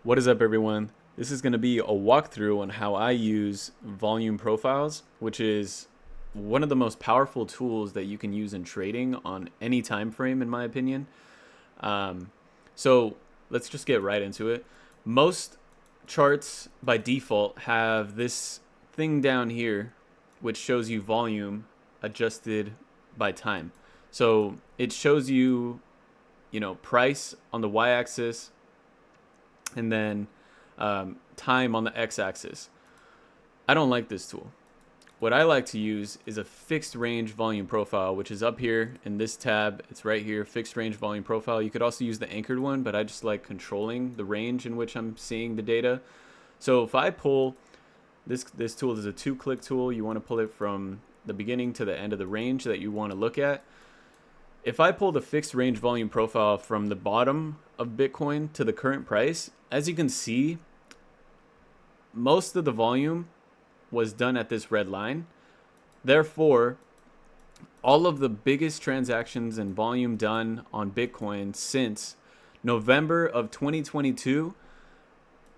What is up, everyone? This is going to be a walkthrough on how I use volume profiles, which is one of the most powerful tools that you can use in trading on any time frame, in my opinion. Um, so let's just get right into it. Most charts by default have this thing down here, which shows you volume adjusted by time. So it shows you, price on the y-axis and then time on the x-axis. I don't like this tool. What I like to use is a fixed range volume profile, which is up here in this tab. It's right here, fixed range volume profile. You could also use the anchored one, but I just like controlling the range in which I'm seeing the data. So if I pull this tool is a 2-click tool. You want to pull it from the beginning to the end of the range that you want to look at. If I pull the fixed range volume profile from the bottom of Bitcoin to the current price, as you can see, most of the volume was done at this red line. Therefore, all of the biggest transactions and volume done on Bitcoin since November of 2022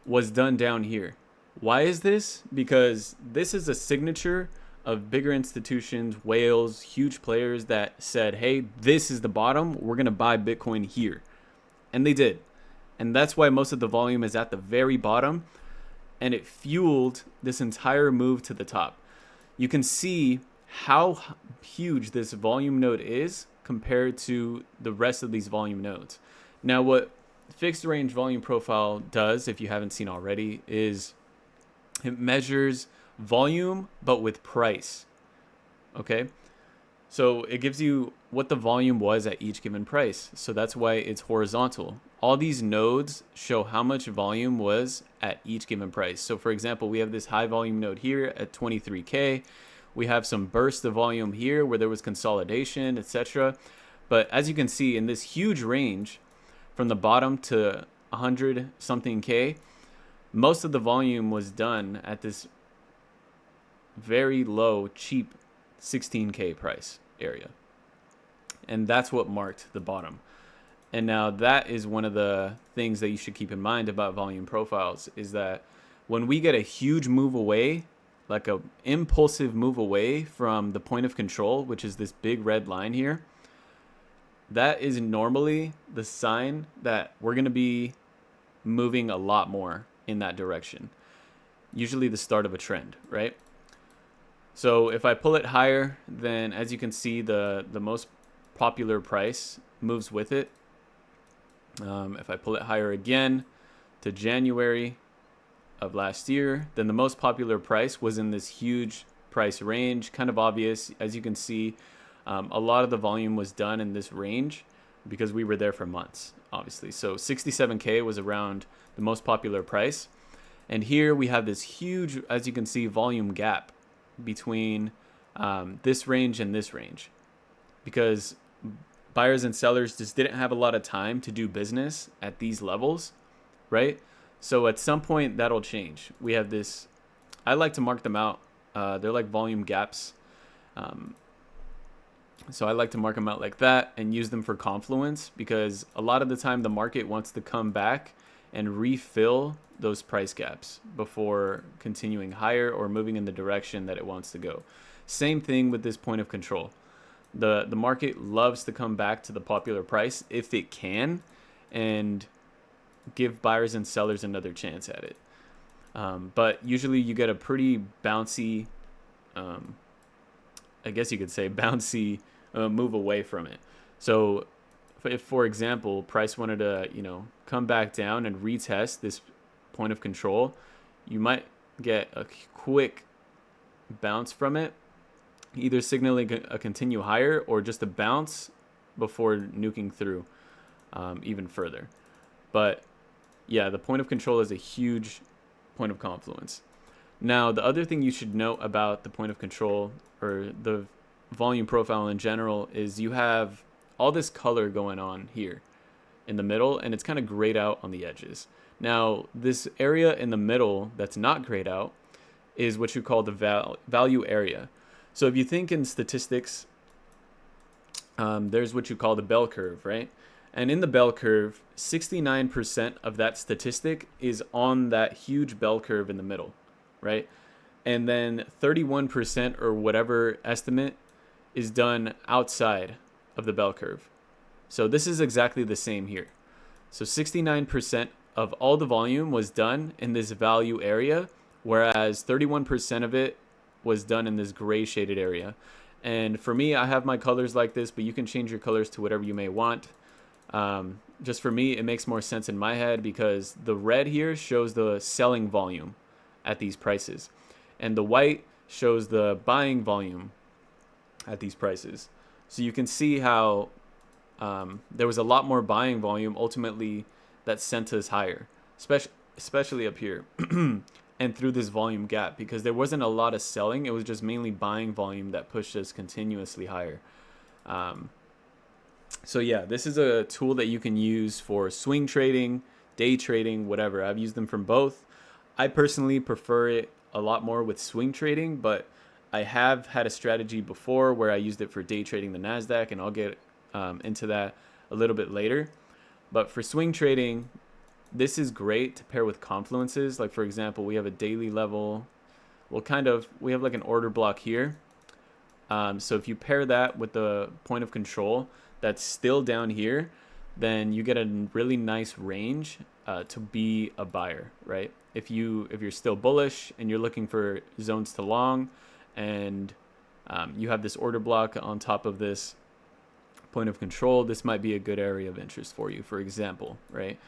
was done down here. Why is this? Because this is a signature of bigger institutions, whales, huge players that said, hey, this is the bottom. We're going to buy Bitcoin here. And they did. And that's why most of the volume is at the very bottom. And it fueled this entire move to the top. You can see how huge this volume node is compared to the rest of these volume nodes. Now, what fixed range volume profile does, if you haven't seen already, is it measures volume but with price. Okay, so it gives you what the volume was at each given price. So that's why it's horizontal. All these nodes show how much volume was at each given price. So for example, we have this high volume node here at 23K. We have some burst of volume here where there was consolidation, etc. But as you can see in this huge range from the bottom to 100 something K, most of the volume was done at this very low, cheap 16K price area. And that's what marked the bottom. And now that is one of the things that you should keep in mind about volume profiles, is that when we get a huge move away, like a impulsive move away from the point of control, which is this big red line here, that is normally the sign that we're going to be moving a lot more in that direction. Usually the start of a trend, right? So if I pull it higher, then as you can see, the most popular price moves with it. If I pull it higher again to January of last year, then the most popular price was in this huge price range. Kind of obvious, as you can see, a lot of the volume was done in this range because we were there for months, obviously. So 67K was around the most popular price. And here we have this huge, as you can see, volume gap between this range and this range, because buyers and sellers just didn't have a lot of time to do business at these levels, right? So at some point that'll change. We have this, I like to mark them out. They're like volume gaps. So I like to mark them out like that and use them for confluence, because a lot of the time the market wants to come back and refill those price gaps before continuing higher or moving in the direction that it wants to go. Same thing with this point of control. The market loves to come back to the popular price if it can and give buyers and sellers another chance at it. But usually you get a pretty bouncy, I guess you could say bouncy move away from it. So if, for example, price wanted to, come back down and retest this point of control, you might get a quick bounce from it, either signaling a continue higher or just a bounce before nuking through even further. But yeah, the point of control is a huge point of confluence. Now, the other thing you should note about the point of control, or the volume profile in general, is you have all this color going on here in the middle, and it's kind of grayed out on the edges. Now, this area in the middle that's not grayed out is what you call the value area. So if you think in statistics, there's what you call the bell curve, right? And in the bell curve, 69% of that statistic is on that huge bell curve in the middle, right? And then 31% or whatever estimate is done outside of the bell curve. So this is exactly the same here. So 69% of all the volume was done in this value area, whereas 31% of it was done in this gray shaded area. And for me, I have my colors like this, but you can change your colors to whatever you may want. Just for me, it makes more sense in my head because the red here shows the selling volume at these prices, and the white shows the buying volume at these prices. So you can see how there was a lot more buying volume ultimately that sent us higher, especially up here and through this volume gap, because there wasn't a lot of selling. It was just mainly buying volume that pushed us continuously higher. So yeah, this is a tool that you can use for swing trading, day trading, whatever. I've used them from both. I personally prefer it a lot more with swing trading, but I have had a strategy before where I used it for day trading the NASDAQ, and I'll get into that a little bit later. But for swing trading, this is great to pair with confluences. Like for example, we have a daily level. We have like an order block here. So if you pair that with the point of control that's still down here, then you get a really nice range to be a buyer, right? If you're still bullish and you're looking for zones to long, and you have this order block on top of this point of control, this might be a good area of interest for you, for example, right?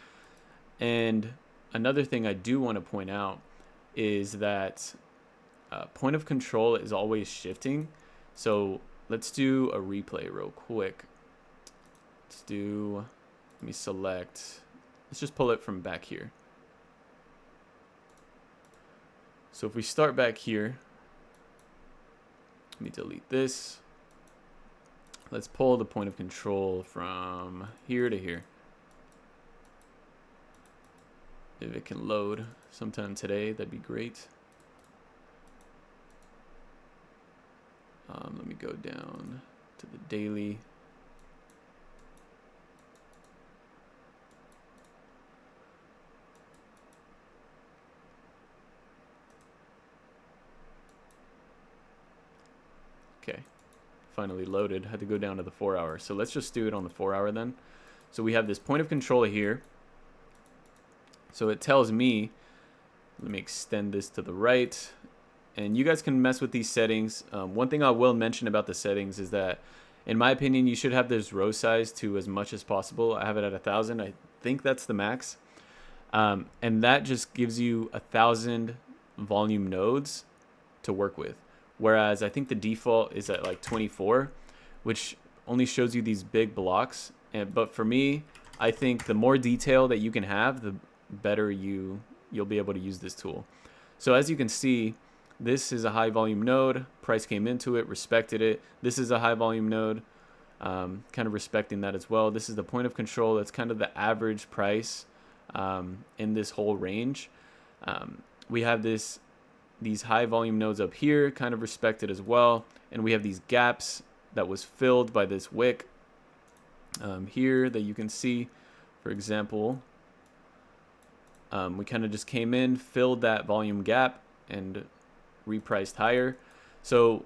And another thing I do want to point out is that point of control is always shifting. So let's do a replay real quick. Let me select, let's just pull it from back here. So if we start back here, let me delete this. Let's pull the point of control from here to here. If it can load sometime today, that'd be great. Let me go down to the daily. Okay, finally loaded. Had to go down to the 4 hour. So let's just do it on the 4 hour then. So we have this point of control here. So it tells me, let me extend this to the right, and you guys can mess with these settings. One thing I will mention about the settings is that, in my opinion, you should have this row size to as much as possible. I have it at 1,000. I think that's the max. And that just gives you 1,000 volume nodes to work with. Whereas I think the default is at like 24, which only shows you these big blocks. But for me, I think the more detail that you can have, the better you'll be able to use this tool. So as you can see, this is a high volume node. Price came into it, respected it. This is a high volume node, kind of respecting that as well. This is the point of control. That's kind of the average price in this whole range. We have these high volume nodes up here, kind of respected as well. And we have these gaps that was filled by this wick here that you can see. For example, we kind of just came in, filled that volume gap, and repriced higher. So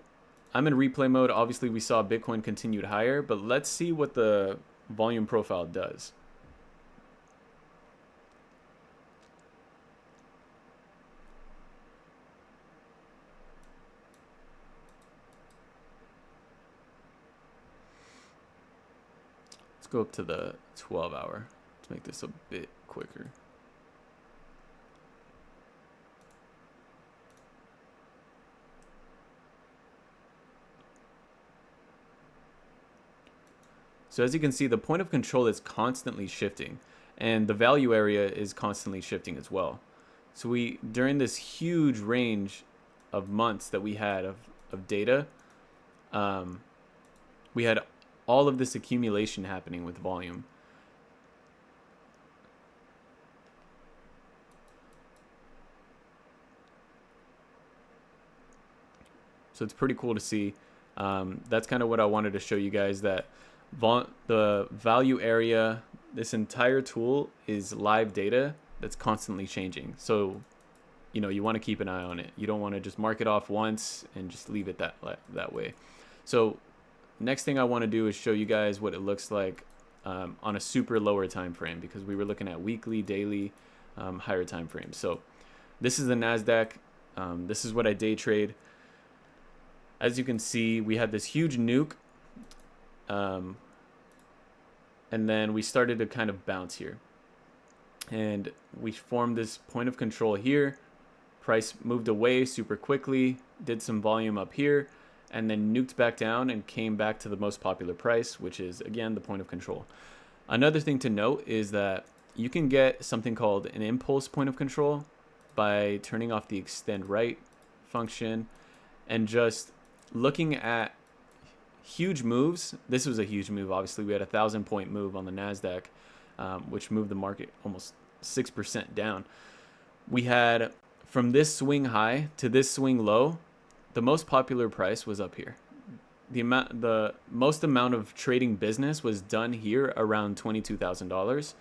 I'm in replay mode. Obviously, we saw Bitcoin continued higher, but let's see what the volume profile does. Let's go up to the 12 hour to make this a bit quicker. So as you can see, the point of control is constantly shifting, and the value area is constantly shifting as well. So during this huge range of months that we had of data, we had all of this accumulation happening with volume. So it's pretty cool to see. That's kind of what I wanted to show you guys, that The value area, this entire tool is live data that's constantly changing. So, you want to keep an eye on it. You don't want to just mark it off once and just leave it that way. So next thing I want to do is show you guys what it looks like on a super lower time frame, because we were looking at weekly, daily, higher time frames. So this is the NASDAQ. This is what I day trade. As you can see, we had this huge nuke, and then we started to kind of bounce here, and we formed this point of control here. Price moved away super quickly, did some volume up here, and then nuked back down and came back to the most popular price, which is, again, the point of control. Another thing to note is that you can get something called an impulse point of control by turning off the extend right function and just looking at huge moves. This was a huge move. Obviously, we had a 1,000-point move on the NASDAQ, which moved the market almost 6% down. We had, from this swing high to this swing low, the most popular price was up here. The most amount of trading business was done here around $22,000.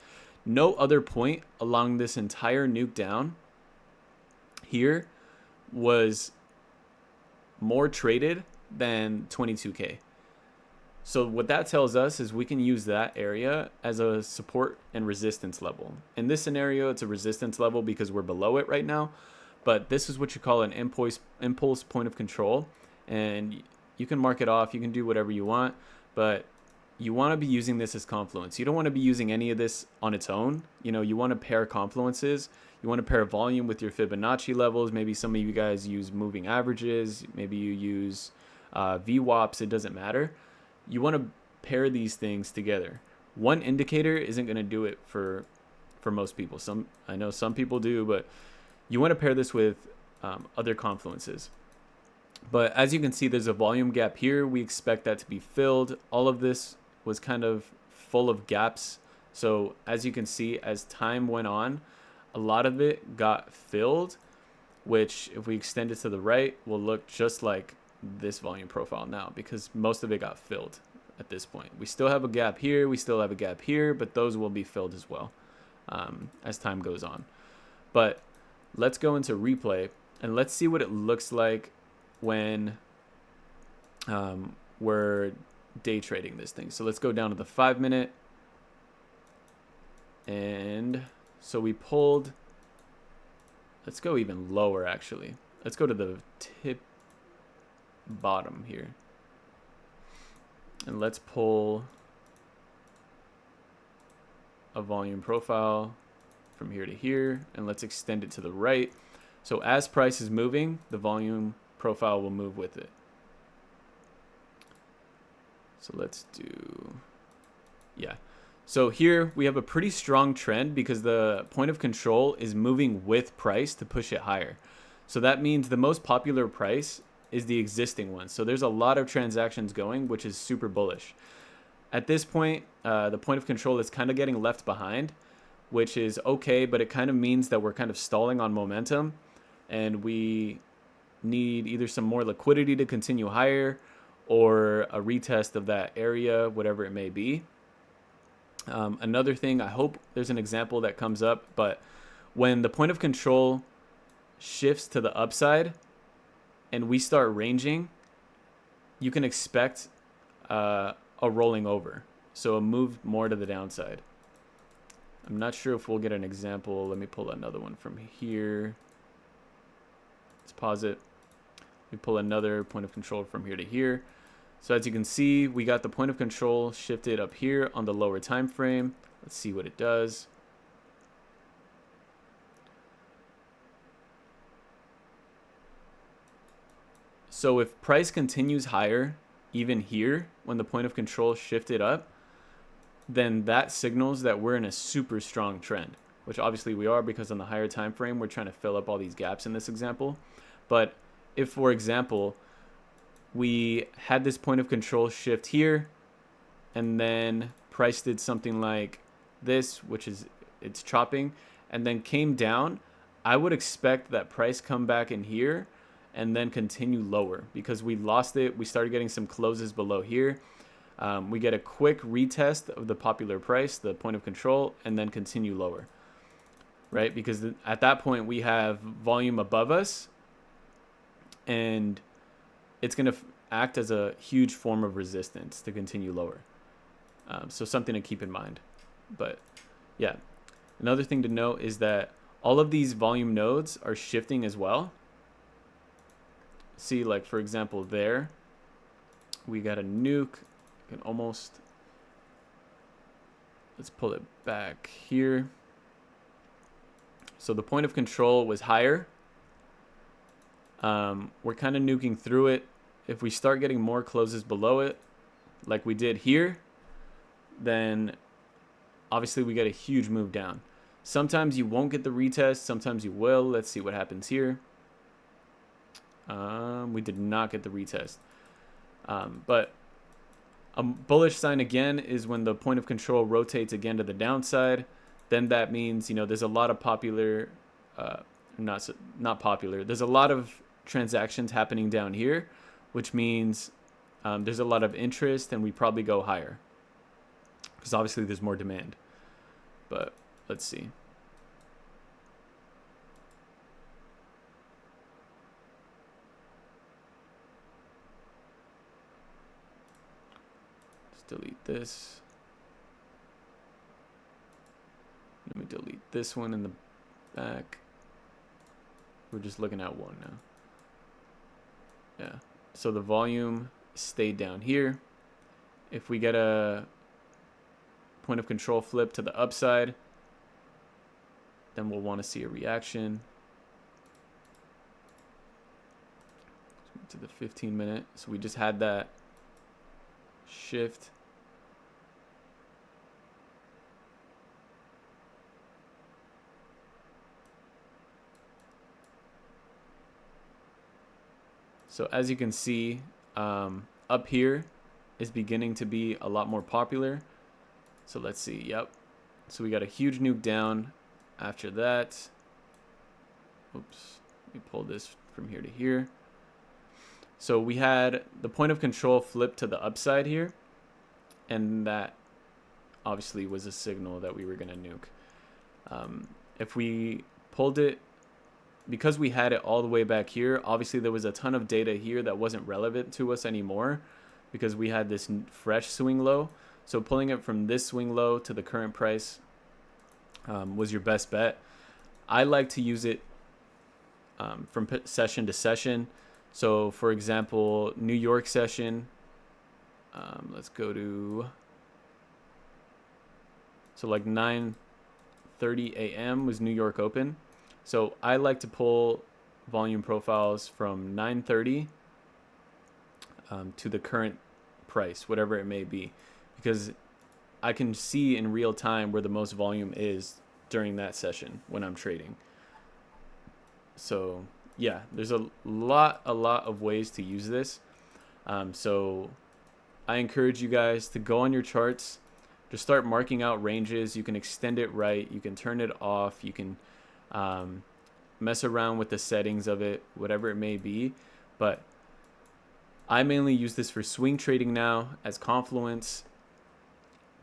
No other point along this entire nuke down here was more traded than 22K. So what that tells us is we can use that area as a support and resistance level. In this scenario, it's a resistance level because we're below it right now. But this is what you call an impulse point of control. And you can mark it off. You can do whatever you want. But you want to be using this as confluence. You don't want to be using any of this on its own. You want to pair confluences. You want to pair volume with your Fibonacci levels. Maybe some of you guys use moving averages. Maybe you use VWAPs. It doesn't matter. You want to pair these things together. One indicator isn't going to do it for most people. I know some people do, but you want to pair this with other confluences. But as you can see, there's a volume gap here. We expect that to be filled. All of this was kind of full of gaps. So as you can see, as time went on, a lot of it got filled, which if we extend it to the right, will look just like this volume profile now, because most of it got filled at this point. We still have a gap here. We still have a gap here, but those will be filled as well as time goes on. But let's go into replay and let's see what it looks like when we're day trading this thing. So let's go down to the 5-minute. And so we pulled, let's go even lower actually. Let's go to the tip bottom here. And let's pull a volume profile from here to here, and let's extend it to the right. So as price is moving, the volume profile will move with it. So let's do, yeah. So here we have a pretty strong trend because the point of control is moving with price to push it higher. So that means the most popular price is the existing one. So there's a lot of transactions going, which is super bullish. At this point, the point of control is kind of getting left behind, which is okay, but it kind of means that we're kind of stalling on momentum and we need either some more liquidity to continue higher or a retest of that area, whatever it may be. Another thing, I hope there's an example that comes up, but when the point of control shifts to the upside and we start ranging, you can expect a rolling over. So a move more to the downside. I'm not sure if we'll get an example. Let me pull another one from here. Let's pause it. We pull another point of control from here to here. So as you can see, we got the point of control shifted up here on the lower time frame. Let's see what it does. So if price continues higher, even here, when the point of control shifted up, then that signals that we're in a super strong trend, which obviously we are because on the higher time frame, we're trying to fill up all these gaps in this example. But if, for example, we had this point of control shift here, and then price did something like this, which is it's chopping, and then came down, I would expect that price come back in here and then continue lower because we lost it. We started getting some closes below here. We get a quick retest of the popular price, the point of control, and then continue lower, right? Because at that point we have volume above us, and it's going to act as a huge form of resistance to continue lower. So something to keep in mind. But yeah, another thing to note is that all of these volume nodes are shifting as well. See, like for example, there we got a nuke. Can almost, let's pull it back here. So the point of control was higher. We're kind of nuking through it. If we start getting more closes below it, like we did here, then obviously we get a huge move down. Sometimes you won't get the retest, sometimes you will. Let's see what happens here. We did not get the retest. But a bullish sign again is when the point of control rotates again to the downside. Then that means, you know, there's a lot of popular, not popular. There's a lot of transactions happening down here, which means there's a lot of interest, and we probably go higher because obviously there's more demand. But let's see. Let's delete this. Let me delete this one in the back. We're just looking at one now. Yeah. So the volume stayed down here. If we get a point of control flip to the upside, then we'll want to see a reaction. To the 15-minute. So we just had that shift. So as you can see, up here is beginning to be a lot more popular. So let's see. Yep. So we got a huge nuke down after that. Oops. Let me pull this from here to here. So we had the point of control flip to the upside here, and that obviously was a signal that we were going to nuke. If we pulled it, because we had it all the way back here, obviously there was a ton of data here that wasn't relevant to us anymore because we had this fresh swing low. So pulling it from this swing low to the current price was your best bet. I like to use it from session to session. So for example, New York session, let's go to, so like 9:30 a.m. was New York open. So I like to pull volume profiles from 9:30 to the current price, whatever it may be, because I can see in real time where the most volume is during that session when I'm trading. So yeah, there's a lot of ways to use this. So I encourage you guys to go on your charts, just start marking out ranges. You can extend it right, you can turn it off, you can mess around with the settings of it, whatever it may be. But I mainly use this for swing trading now as confluence,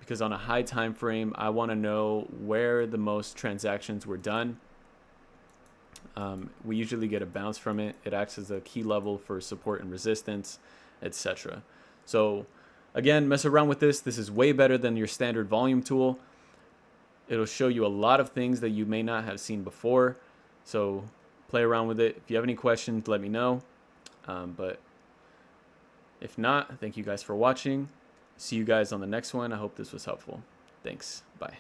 because on a high time frame I want to know where the most transactions were done. We usually get a bounce from it. It acts as a key level for support and resistance, etc. So again, mess around with this. This is way better than your standard volume tool. It'll show you a lot of things that you may not have seen before. So play around with it. If you have any questions, let me know. But if not, thank you guys for watching. See you guys on the next one. I hope this was helpful. Thanks. Bye.